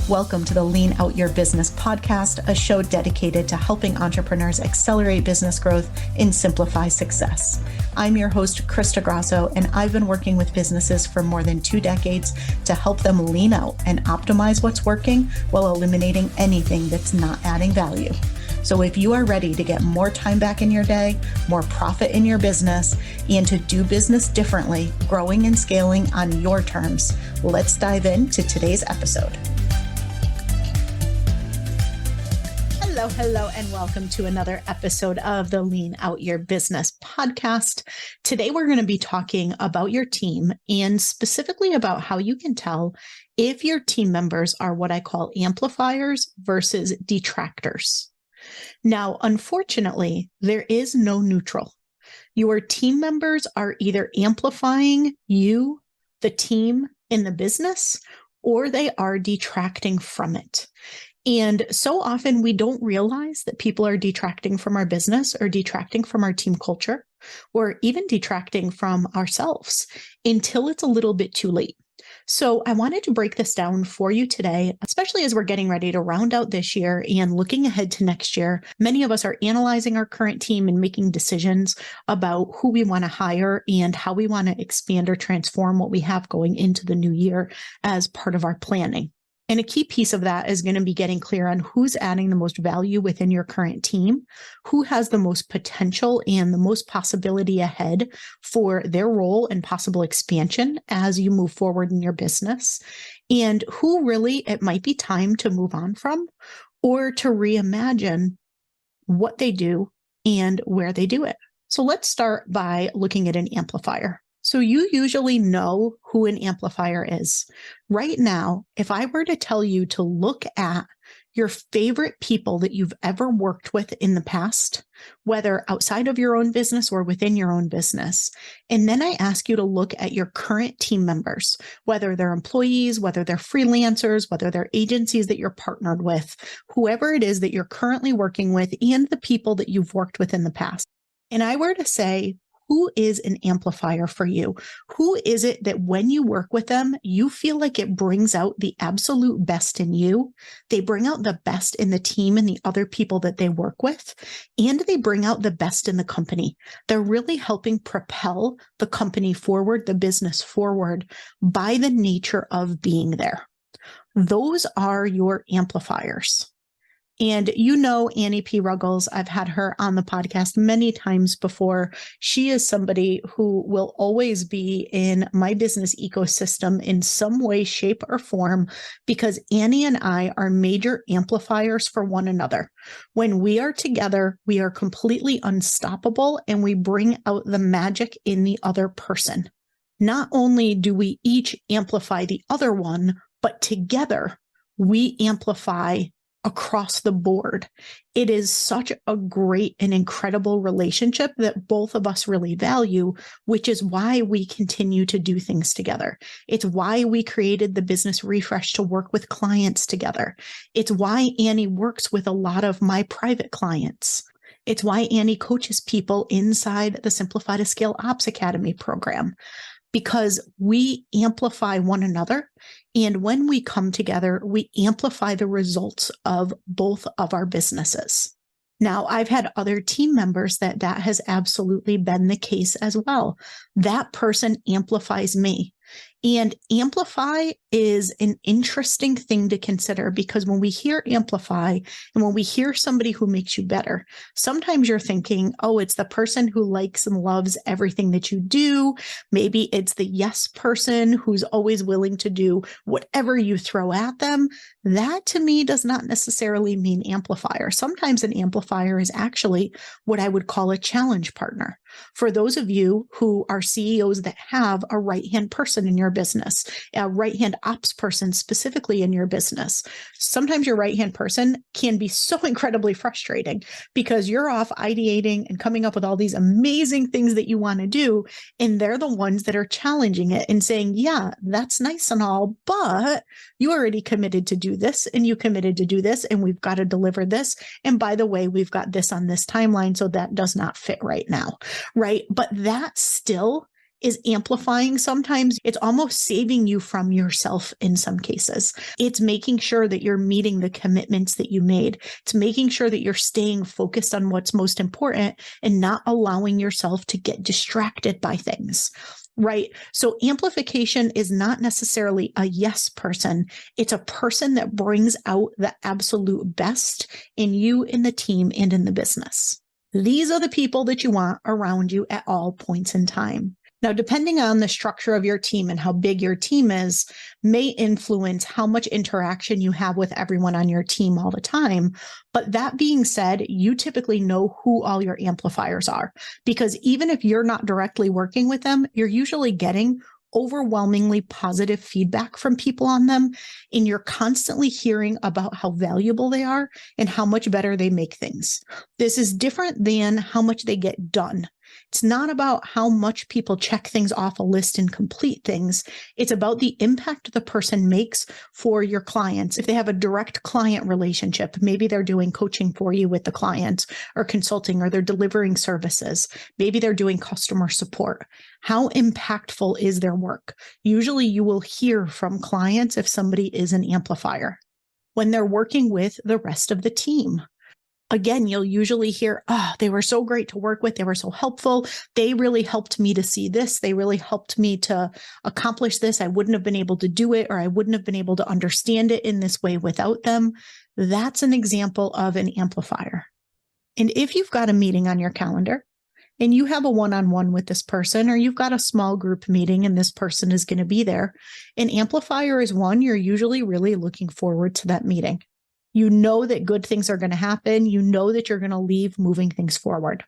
Welcome to the Lean Out Your Business podcast, a show dedicated to helping entrepreneurs accelerate business growth and simplify success. I'm your host, Krista Grasso, and I've been working with businesses for more than 2 decades to help them lean out and optimize what's working while eliminating anything that's not adding value. So if you are ready to get more time back in your day, more profit in your business, and to do business differently, growing and scaling on your terms, let's dive into today's episode. Hello, and welcome to another episode of the Lean Out Your Business podcast. Today, we're going to be talking about your team and specifically about how you can tell if your team members are what I call amplifiers versus detractors. Now, unfortunately, there is no neutral. Your team members are either amplifying you, the team, in the business, or they are detracting from it. And so often we don't realize that people are detracting from our business or detracting from our team culture or even detracting from ourselves until it's a little bit too late. So I wanted to break this down for you today, especially as we're getting ready to round out this year and looking ahead to next year. Many of us are analyzing our current team and making decisions about who we want to hire and how we want to expand or transform what we have going into the new year as part of our planning. And a key piece of that is going to be getting clear on who's adding the most value within your current team, who has the most potential and the most possibility ahead for their role and possible expansion as you move forward in your business, and who really it might be time to move on from or to reimagine what they do and where they do it. So let's start by looking at an amplifier. So you usually know who an amplifier is. Right now, if I were to tell you to look at your favorite people that you've ever worked with in the past, whether outside of your own business or within your own business, and then I ask you to look at your current team members, whether they're employees, whether they're freelancers, whether they're agencies that you're partnered with, whoever it is that you're currently working with, and the people that you've worked with in the past. And I were to say, who is an amplifier for you? Who is it that when you work with them, you feel like it brings out the absolute best in you? They bring out the best in the team and the other people that they work with, and they bring out the best in the company. They're really helping propel the company forward, the business forward by the nature of being there. Those are your amplifiers. And you know Annie P. Ruggles, I've had her on the podcast many times before. She is somebody who will always be in my business ecosystem in some way, shape, or form, because Annie and I are major amplifiers for one another. When we are together, we are completely unstoppable and we bring out the magic in the other person. Not only do we each amplify the other one, but together we amplify across the board. It is such a great and incredible relationship that both of us really value, which is why we continue to do things together. It's why we created the Business Refresh to work with clients together. It's why Annie works with a lot of my private clients. It's why Annie coaches people inside the Simplify to Scale Ops Academy program, because we amplify one another. And when we come together, we amplify the results of both of our businesses. Now, I've had other team members that has absolutely been the case as well. That person amplifies me. And amplify is an interesting thing to consider, because when we hear amplify and when we hear somebody who makes you better, sometimes you're thinking, oh, it's the person who likes and loves everything that you do. Maybe it's the yes person who's always willing to do whatever you throw at them. That to me does not necessarily mean amplifier. Sometimes an amplifier is actually what I would call a challenge partner. For those of you who are CEOs that have a right-hand person in your business, a right-hand ops person specifically in your business, sometimes your right-hand person can be so incredibly frustrating because you're off ideating and coming up with all these amazing things that you want to do, and they're the ones that are challenging it and saying, yeah, that's nice and all, but you already committed to do this, and you committed to do this, and we've got to deliver this. And by the way, we've got this on this timeline, so that does not fit right now, right? But that still is amplifying. Sometimes it's almost saving you from yourself in some cases. It's making sure that you're meeting the commitments that you made. It's making sure that you're staying focused on what's most important and not allowing yourself to get distracted by things. Right. So amplification is not necessarily a yes person. It's a person that brings out the absolute best in you, in the team, and in the business. These are the people that you want around you at all points in time. Now, depending on the structure of your team and how big your team is, may influence how much interaction you have with everyone on your team all the time. But that being said, you typically know who all your amplifiers are, because even if you're not directly working with them, you're usually getting overwhelmingly positive feedback from people on them, and you're constantly hearing about how valuable they are and how much better they make things. This is different than how much they get done. It's not about how much people check things off a list and complete things. It's about the impact the person makes for your clients. If they have a direct client relationship, maybe they're doing coaching for you with the client or consulting, or they're delivering services. Maybe they're doing customer support. How impactful is their work? Usually you will hear from clients if somebody is an amplifier when they're working with the rest of the team. Again, you'll usually hear, oh, they were so great to work with. They were so helpful. They really helped me to see this. They really helped me to accomplish this. I wouldn't have been able to do it, or I wouldn't have been able to understand it in this way without them. That's an example of an amplifier. And if you've got a meeting on your calendar and you have a one-on-one with this person, or you've got a small group meeting and this person is going to be there, an amplifier is one you're usually really looking forward to that meeting. You know that good things are going to happen. You know that you're going to leave moving things forward.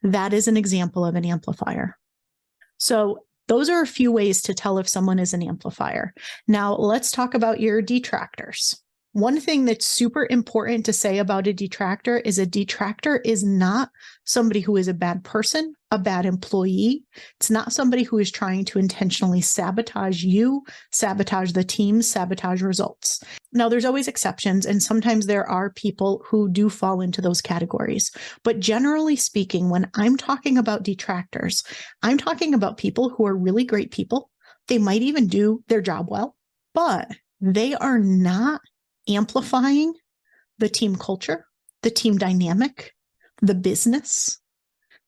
That is an example of an amplifier. So those are a few ways to tell if someone is an amplifier. Now let's talk about your detractors. One thing that's super important to say about a detractor is not somebody who is a bad person, a bad employee. It's not somebody who is trying to intentionally sabotage you, sabotage the team, sabotage results. Now, there's always exceptions, and sometimes there are people who do fall into those categories. But generally speaking, when I'm talking about detractors, I'm talking about people who are really great people. They might even do their job well, but they are not amplifying the team culture, the team dynamic, the business.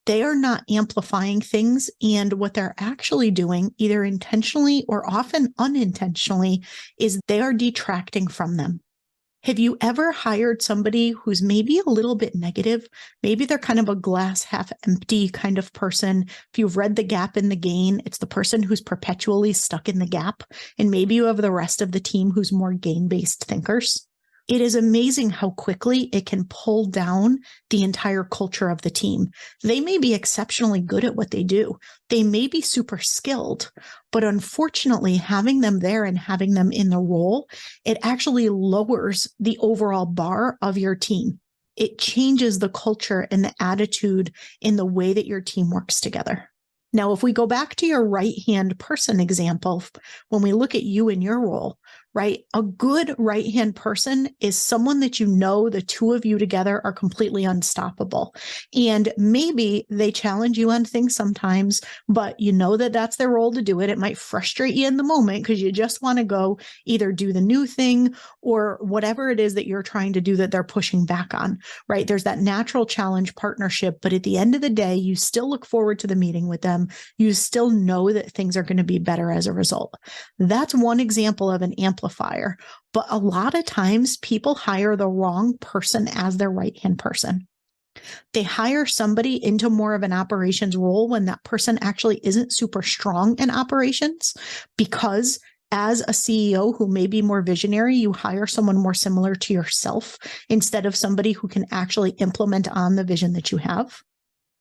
They are not amplifying things, and what they're actually doing, either intentionally or often unintentionally, is they are detracting from them. Have you ever hired somebody who's maybe a little bit negative? Maybe they're kind of a glass half empty kind of person. If you've read The Gap in the Gain, it's the person who's perpetually stuck in the gap. And maybe you have the rest of the team who's more gain-based thinkers. It is amazing how quickly it can pull down the entire culture of the team. They may be exceptionally good at what they do. They may be super skilled, but unfortunately, having them there and having them in the role, it actually lowers the overall bar of your team. It changes the culture and the attitude in the way that your team works together. Now, if we go back to your right-hand person example, when we look at you in your role, right? A good right-hand person is someone that you know the two of you together are completely unstoppable. And maybe they challenge you on things sometimes, but you know that that's their role to do it. It might frustrate you in the moment because you just want to go either do the new thing or whatever it is that you're trying to do that they're pushing back on, right? There's that natural challenge partnership, but at the end of the day, you still look forward to the meeting with them. You still know that things are going to be better as a result. That's one example of an amplifier, but a lot of times people hire the wrong person as their right-hand person. They hire somebody into more of an operations role when that person actually isn't super strong in operations, because as a CEO who may be more visionary, you hire someone more similar to yourself instead of somebody who can actually implement on the vision that you have.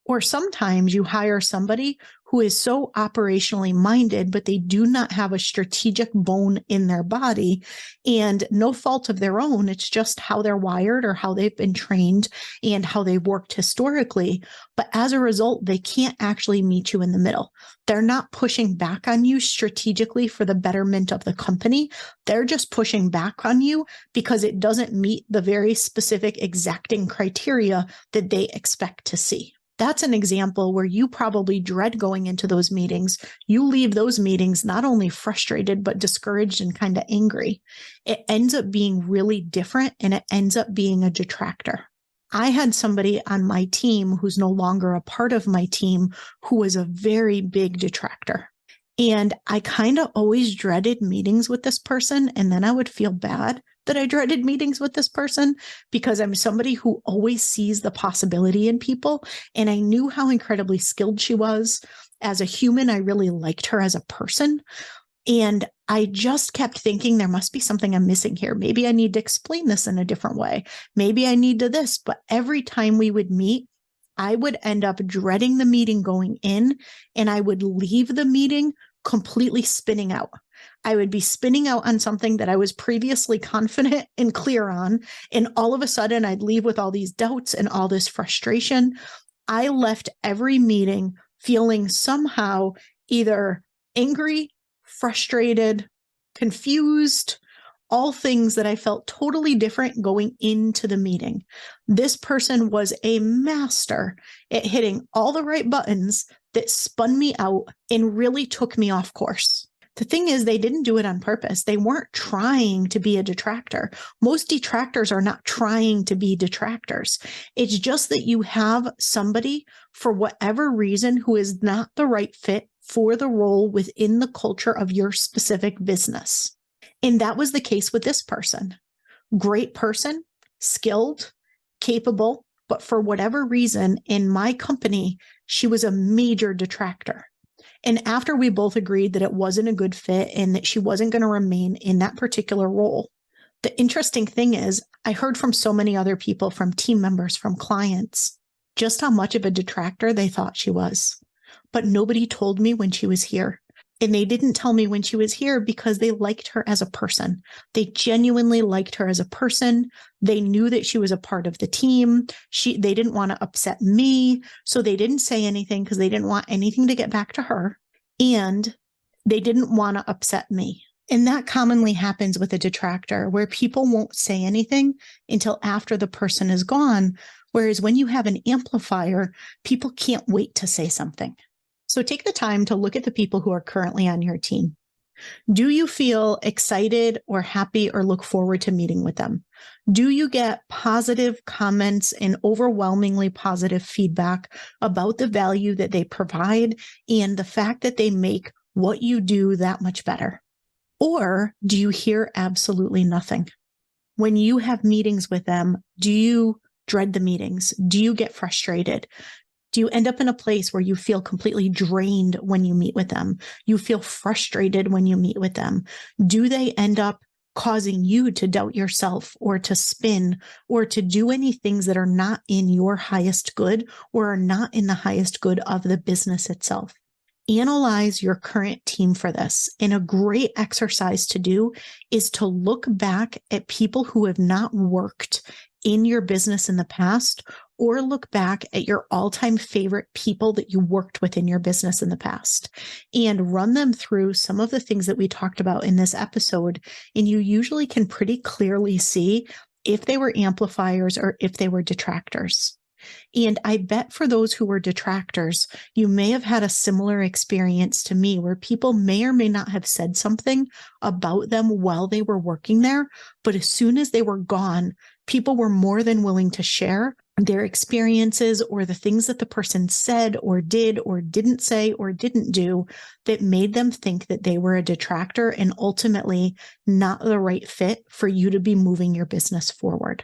Or sometimes you hire somebody who is so operationally minded, but they do not have a strategic bone in their body, and no fault of their own. It's just how they're wired or how they've been trained and how they've worked historically. But as a result, they can't actually meet you in the middle. They're not pushing back on you strategically for the betterment of the company. They're just pushing back on you because it doesn't meet the very specific exacting criteria that they expect to see. That's an example where you probably dread going into those meetings. You leave those meetings not only frustrated, but discouraged and kind of angry. It ends up being really different, and it ends up being a detractor. I had somebody on my team who's no longer a part of my team who was a very big detractor. And I kind of always dreaded meetings with this person. And then I would feel bad that I dreaded meetings with this person because I'm somebody who always sees the possibility in people. And I knew how incredibly skilled she was. As a human, I really liked her as a person. And I just kept thinking there must be something I'm missing here. Maybe I need to explain this in a different way. Maybe I need to this. But every time we would meet, I would end up dreading the meeting going in, and I would leave the meeting completely spinning out. I would be spinning out on something that I was previously confident and clear on. And all of a sudden I'd leave with all these doubts and all this frustration. I left every meeting feeling somehow either angry, frustrated, confused, all things that I felt totally different going into the meeting. This person was a master at hitting all the right buttons that spun me out and really took me off course. The thing is, they didn't do it on purpose. They weren't trying to be a detractor. Most detractors are not trying to be detractors. It's just that you have somebody, for whatever reason, who is not the right fit for the role within the culture of your specific business. And that was the case with this person. Great person, skilled, capable, but for whatever reason, in my company, she was a major detractor. And after we both agreed that it wasn't a good fit and that she wasn't going to remain in that particular role, the interesting thing is I heard from so many other people, from team members, from clients, just how much of a detractor they thought she was. But nobody told me when she was here. And they didn't tell me when she was here because they liked her as a person. They genuinely liked her as a person. They knew that she was a part of the team. They didn't want to upset me. So they didn't say anything because they didn't want anything to get back to her. And they didn't want to upset me. And that commonly happens with a detractor, where people won't say anything until after the person is gone. Whereas when you have an amplifier, people can't wait to say something. So take the time to look at the people who are currently on your team. Do you feel excited or happy or look forward to meeting with them? Do you get positive comments and overwhelmingly positive feedback about the value that they provide and the fact that they make what you do that much better? Or do you hear absolutely nothing? When you have meetings with them, do you dread the meetings? Do you get frustrated? Do you end up in a place where you feel completely drained when you meet with them? You feel frustrated when you meet with them? Do they end up causing you to doubt yourself or to spin or to do any things that are not in your highest good or are not in the highest good of the business itself? Analyze your current team for this. And a great exercise to do is to look back at people who have not worked in your business in the past, or look back at your all-time favorite people that you worked with in your business in the past and run them through some of the things that we talked about in this episode. And you usually can pretty clearly see if they were amplifiers or if they were detractors. And I bet for those who were detractors, you may have had a similar experience to me, where people may or may not have said something about them while they were working there. But as soon as they were gone, people were more than willing to share their experiences or the things that the person said or did or didn't say or didn't do that made them think that they were a detractor and ultimately not the right fit for you to be moving your business forward.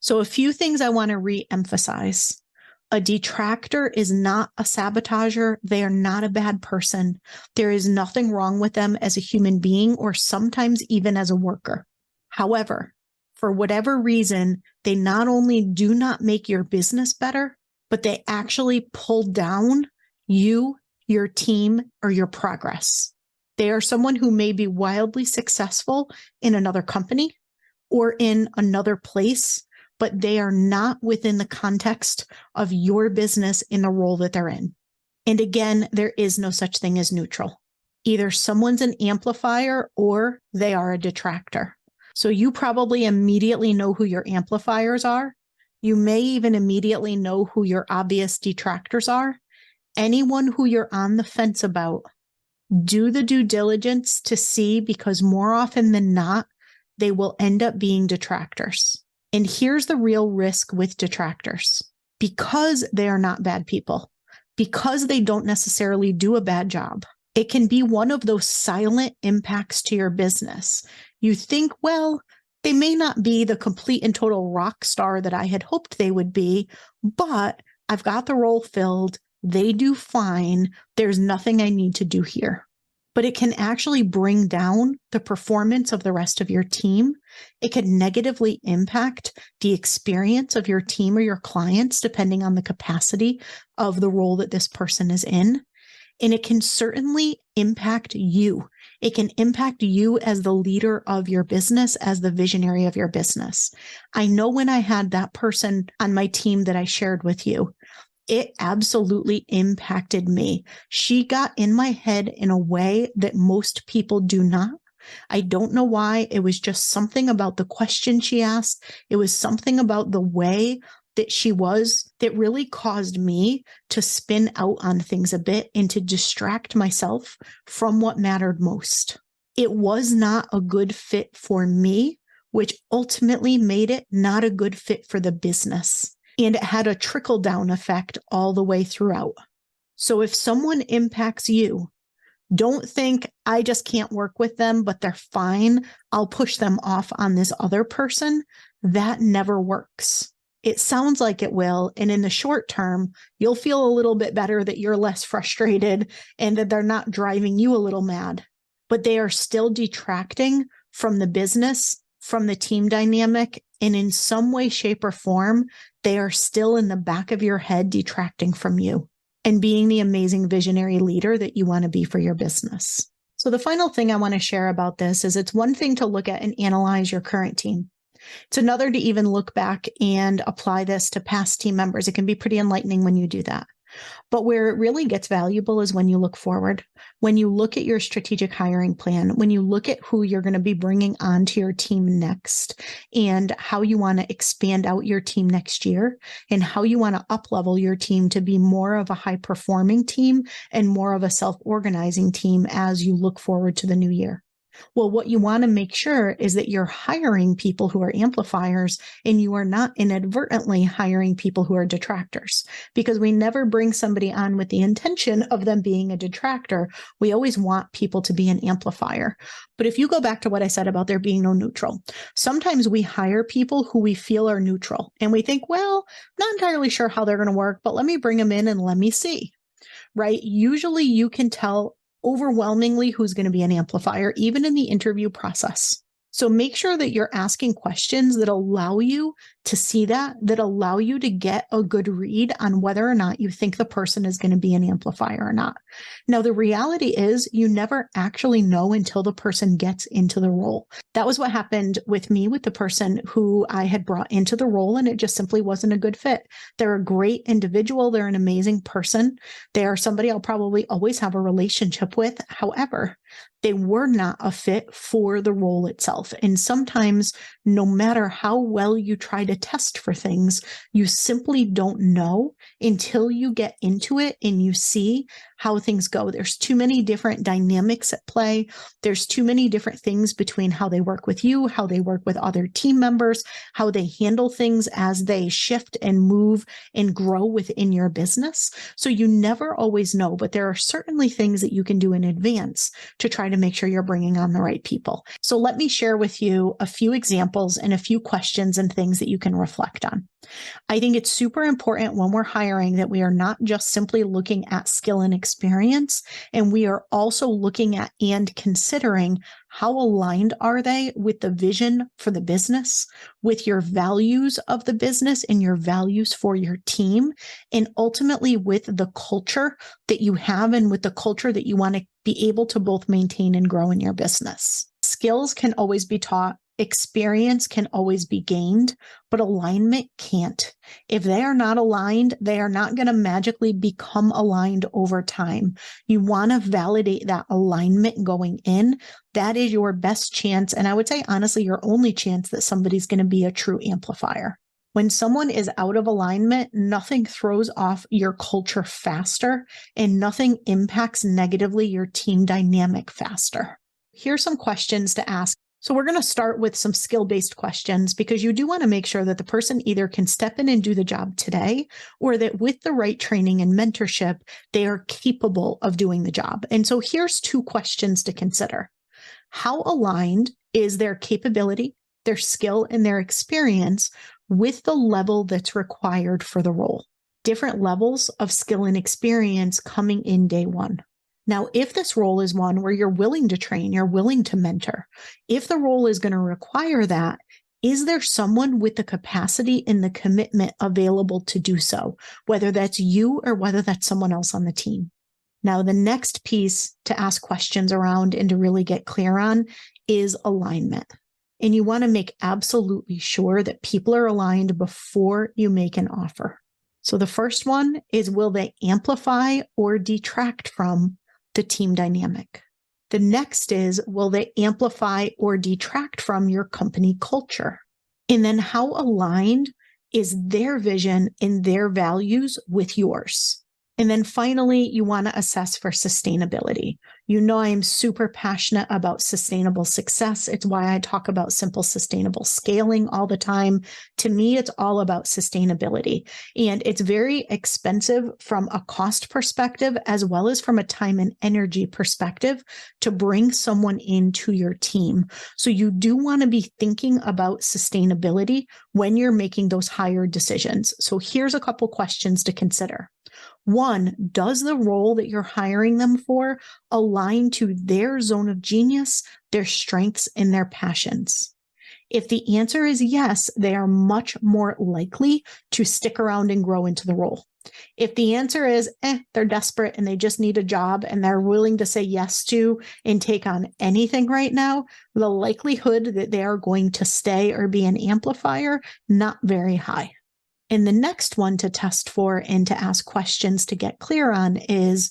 So a few things I want to re-emphasize. A detractor is not a sabotager. They are not a bad person. There is nothing wrong with them as a human being or sometimes even as a worker. However, for whatever reason, they not only do not make your business better, but they actually pull down you, your team, or your progress. They are someone who may be wildly successful in another company or in another place, but they are not within the context of your business in the role that they're in. And again, there is no such thing as neutral. Either someone's an amplifier or they are a detractor. So you probably immediately know who your amplifiers are. You may even immediately know who your obvious detractors are. Anyone who you're on the fence about, do the due diligence to see, because more often than not, they will end up being detractors. And here's the real risk with detractors. Because they are not bad people, because they don't necessarily do a bad job, it can be one of those silent impacts to your business. You think, well, they may not be the complete and total rock star that I had hoped they would be, but I've got the role filled. They do fine. There's nothing I need to do here. But it can actually bring down the performance of the rest of your team. It can negatively impact the experience of your team or your clients, depending on the capacity of the role that this person is in. And it can certainly impact you. It can impact you as the leader of your business, as the visionary of your business. I know when I had that person on my team that I shared with you, it absolutely impacted me. She got in my head in a way that most people do not. I don't know why. It was just something about the question she asked. It was something about the way that she was that really caused me to spin out on things a bit and to distract myself from what mattered most. It was not a good fit for me, which ultimately made it not a good fit for the business. And it had a trickle-down effect all the way throughout. So if someone impacts you, don't think, I just can't work with them, but they're fine. I'll push them off on this other person. That never works. It sounds like it will. And in the short term, you'll feel a little bit better that you're less frustrated and that they're not driving you a little mad. But they are still detracting from the business, from the team dynamic, and in some way, shape, or form, they are still in the back of your head detracting from you and being the amazing visionary leader that you want to be for your business. So the final thing I want to share about this is it's one thing to look at and analyze your current team. It's another to even look back and apply this to past team members. It can be pretty enlightening when you do that. But where it really gets valuable is when you look forward, when you look at your strategic hiring plan, when you look at who you're going to be bringing onto your team next and how you want to expand out your team next year and how you want to up-level your team to be more of a high-performing team and more of a self-organizing team as you look forward to the new year. Well, what you want to make sure is that you're hiring people who are amplifiers and you are not inadvertently hiring people who are detractors, because we never bring somebody on with the intention of them being a detractor. We always want people to be an amplifier. But if you go back to what I said about there being no neutral, sometimes we hire people who we feel are neutral and we think, well, not entirely sure how they're going to work, but let me bring them in and let me see, right? Usually you can tell overwhelmingly who's going to be an amplifier, even in the interview process. So make sure that you're asking questions that allow you to see that allow you to get a good read on whether or not you think the person is going to be an amplifier or not. Now, the reality is you never actually know until the person gets into the role. That was what happened with me with the person who I had brought into the role, and it just simply wasn't a good fit. They're a great individual. They're an amazing person. They are somebody I'll probably always have a relationship with. However, they were not a fit for the role itself. And sometimes, no matter how well you try to test for things, you simply don't know until you get into it and you see how things go. There's too many different dynamics at play. There's too many different things between how they work with you, how they work with other team members, how they handle things as they shift and move and grow within your business. So you never always know, but there are certainly things that you can do in advance to try to make sure you're bringing on the right people. So let me share with you a few examples and a few questions and things that you can reflect on. I think it's super important when we're hiring that we are not just simply looking at skill and experience, and we are also looking at and considering how aligned are they with the vision for the business, with your values of the business and your values for your team, and ultimately with the culture that you have and with the culture that you want to be able to both maintain and grow in your business. Skills can always be taught. Experience can always be gained, but alignment can't. If they are not aligned, they are not going to magically become aligned over time. You want to validate that alignment going in. That is your best chance. And I would say, honestly, your only chance that somebody's going to be a true amplifier. When someone is out of alignment, nothing throws off your culture faster and nothing impacts negatively your team dynamic faster. Here's some questions to ask. So we're going to start with some skill-based questions because you do want to make sure that the person either can step in and do the job today or that with the right training and mentorship, they are capable of doing the job. And so here's 2 questions to consider. How aligned is their capability, their skill, and their experience with the level that's required for the role? Different levels of skill and experience coming in day one. Now, if this role is one where you're willing to train, you're willing to mentor, if the role is going to require that, is there someone with the capacity and the commitment available to do so, whether that's you or whether that's someone else on the team? Now, the next piece to ask questions around and to really get clear on is alignment. And you want to make absolutely sure that people are aligned before you make an offer. So the first one is, will they amplify or detract from the team dynamic? The next is, will they amplify or detract from your company culture? And then how aligned is their vision and their values with yours? And then finally, you want to assess for sustainability. You know, I am super passionate about sustainable success. It's why I talk about simple, sustainable scaling all the time. To me, it's all about sustainability. And it's very expensive from a cost perspective, as well as from a time and energy perspective to bring someone into your team. So you do want to be thinking about sustainability when you're making those hire decisions. So here's a couple questions to consider. 1, does the role that you're hiring them for align to their zone of genius, their strengths, and their passions? If the answer is yes, they are much more likely to stick around and grow into the role. If the answer is, they're desperate and they just need a job and they're willing to say yes to and take on anything right now, the likelihood that they are going to stay or be an amplifier, not very high. And the next one to test for and to ask questions to get clear on is,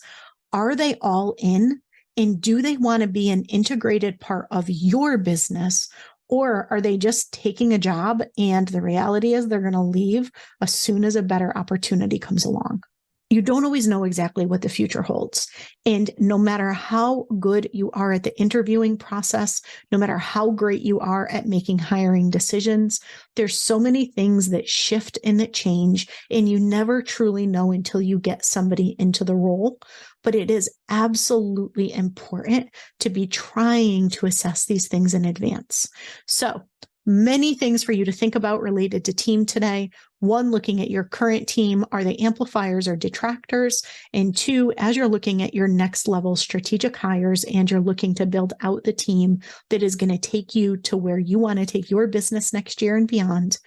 are they all in? And do they want to be an integrated part of your business? Or are they just taking a job and the reality is they're going to leave as soon as a better opportunity comes along? You don't always know exactly what the future holds. And no matter how good you are at the interviewing process, no matter how great you are at making hiring decisions, there's so many things that shift and that change, and you never truly know until you get somebody into the role. But it is absolutely important to be trying to assess these things in advance. So many things for you to think about related to team today. 1, looking at your current team, are they amplifiers or detractors? And 2, as you're looking at your next level strategic hires and you're looking to build out the team that is going to take you to where you want to take your business next year and beyond,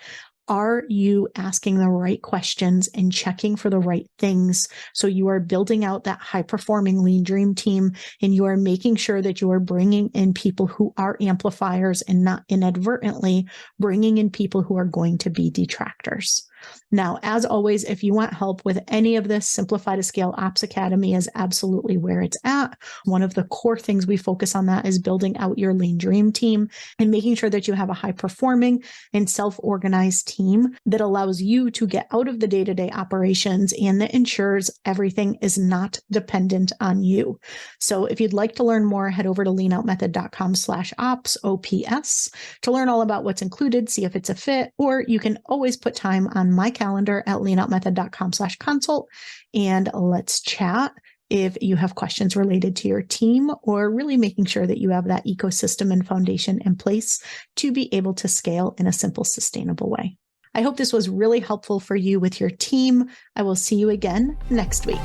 are you asking the right questions and checking for the right things? So you are building out that high-performing lean dream team, and you are making sure that you are bringing in people who are amplifiers and not inadvertently bringing in people who are going to be detractors. Now, as always, if you want help with any of this, Simplify to Scale Ops Academy is absolutely where it's at. One of the core things we focus on that is building out your lean dream team and making sure that you have a high-performing and self-organized team that allows you to get out of the day-to-day operations and that ensures everything is not dependent on you. So if you'd like to learn more, head over to leanoutmethod.com/ops, OPS, to learn all about what's included, see if it's a fit, or you can always put time on my calendar at leanoutmethod.com/consult, and let's chat if you have questions related to your team or really making sure that you have that ecosystem and foundation in place to be able to scale in a simple, sustainable way. I hope this was really helpful for you with your team. I will see you again next week.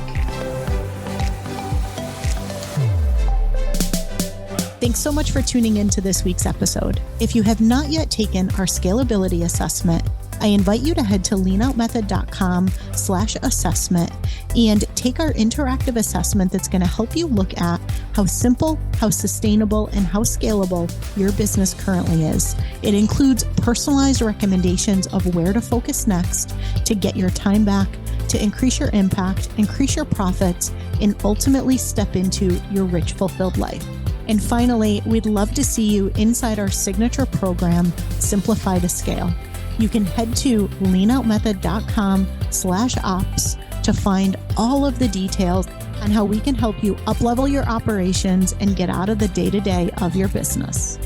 Thanks so much for tuning in to this week's episode. If you have not yet taken our scalability assessment, I invite you to head to leanoutmethod.com/assessment and take our interactive assessment that's going to help you look at how simple, how sustainable, and how scalable your business currently is. It includes personalized recommendations of where to focus next to get your time back, to increase your impact, increase your profits, and ultimately step into your rich, fulfilled life. And finally, we'd love to see you inside our signature program, Simplify to Scale. You can head to leanoutmethod.com/ops to find all of the details on how we can help you up-level your operations and get out of the day-to-day of your business.